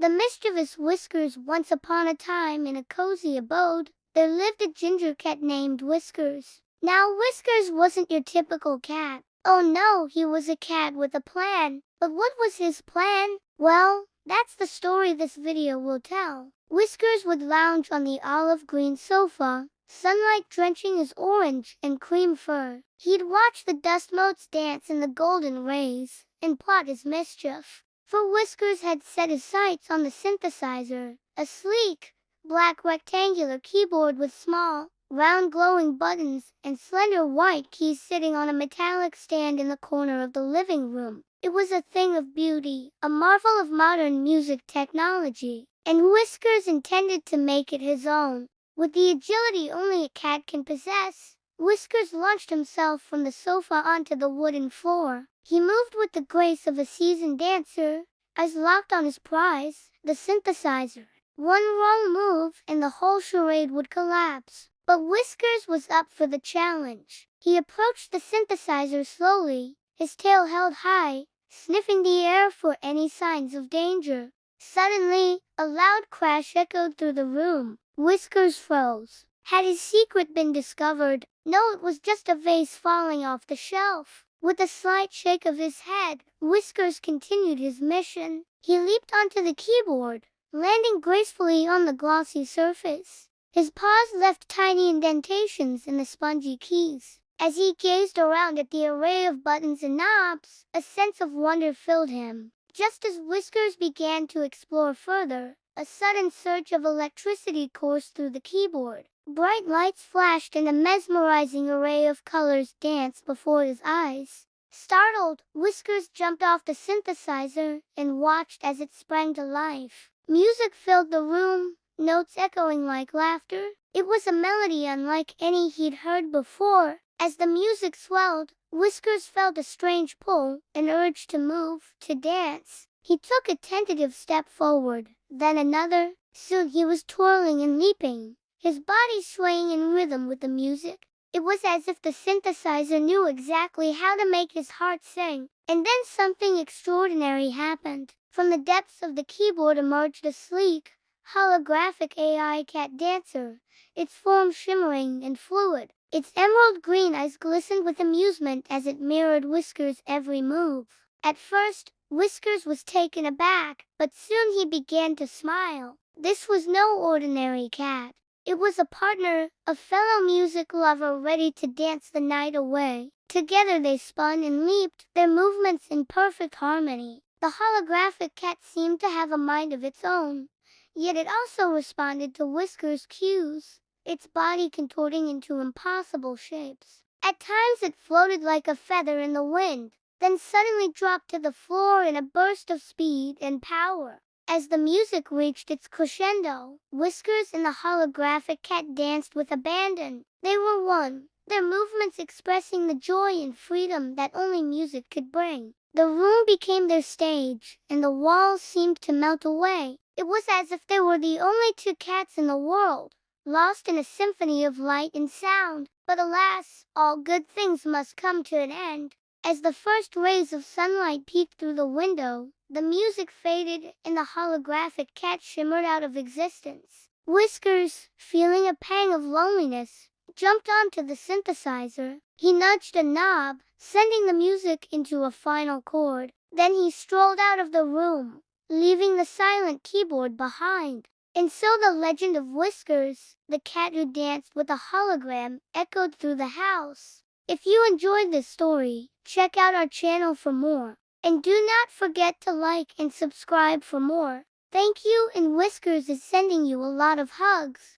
The mischievous Whiskers. Once upon a time, in a cozy abode, there lived a ginger cat named Whiskers. Now Whiskers wasn't your typical cat. Oh no, he was a cat with a plan. But what was his plan? Well, that's the story this video will tell. Whiskers would lounge on the olive green sofa, sunlight drenching his orange and cream fur. He'd watch the dust motes dance in the golden rays and plot his mischief. For Whiskers had set his sights on the synthesizer, a sleek, black rectangular keyboard with small, round glowing buttons and slender white keys sitting on a metallic stand in the corner of the living room. It was a thing of beauty, a marvel of modern music technology, and Whiskers intended to make it his own. With the agility only a cat can possess, Whiskers launched himself from the sofa onto the wooden floor. He moved with the grace of a seasoned dancer, eyes locked on his prize, the synthesizer. One wrong move and the whole charade would collapse. But Whiskers was up for the challenge. He approached the synthesizer slowly, his tail held high, sniffing the air for any signs of danger. Suddenly, a loud crash echoed through the room. Whiskers froze. Had his secret been discovered? No, it was just a vase falling off the shelf. With a slight shake of his head, Whiskers continued his mission. He leaped onto the keyboard, landing gracefully on the glossy surface. His paws left tiny indentations in the spongy keys. As he gazed around at the array of buttons and knobs, a sense of wonder filled him. Just as Whiskers began to explore further, a sudden surge of electricity coursed through the keyboard. Bright lights flashed and a mesmerizing array of colors danced before his eyes. Startled, Whiskers jumped off the synthesizer and watched as it sprang to life. Music filled the room, notes echoing like laughter. It was a melody unlike any he'd heard before. As the music swelled, Whiskers felt a strange pull, an urge to move, to dance. He took a tentative step forward, then another. Soon he was twirling and leaping, his body swaying in rhythm with the music. It was as if the synthesizer knew exactly how to make his heart sing. And then something extraordinary happened. From the depths of the keyboard emerged a sleek, holographic AI cat dancer, its form shimmering and fluid. Its emerald green eyes glistened with amusement as it mirrored Whiskers' every move. At first, Whiskers was taken aback, but soon he began to smile. This was no ordinary cat. It was a partner, a fellow music lover ready to dance the night away. Together they spun and leaped, their movements in perfect harmony. The holographic cat seemed to have a mind of its own, yet it also responded to Whiskers' cues, its body contorting into impossible shapes. At times it floated like a feather in the wind, then suddenly dropped to the floor in a burst of speed and power. As the music reached its crescendo, Whiskers and the holographic cat danced with abandon. They were one, their movements expressing the joy and freedom that only music could bring. The room became their stage, and the walls seemed to melt away. It was as if they were the only two cats in the world, lost in a symphony of light and sound. But alas, all good things must come to an end. As the first rays of sunlight peeked through the window, the music faded and the holographic cat shimmered out of existence. Whiskers, feeling a pang of loneliness, jumped onto the synthesizer. He nudged a knob, sending the music into a final chord. Then he strolled out of the room, leaving the silent keyboard behind. And so the legend of Whiskers, the cat who danced with a hologram, echoed through the house. If you enjoyed this story, check out our channel for more. And do not forget to like and subscribe for more. Thank you, and Whiskers is sending you a lot of hugs.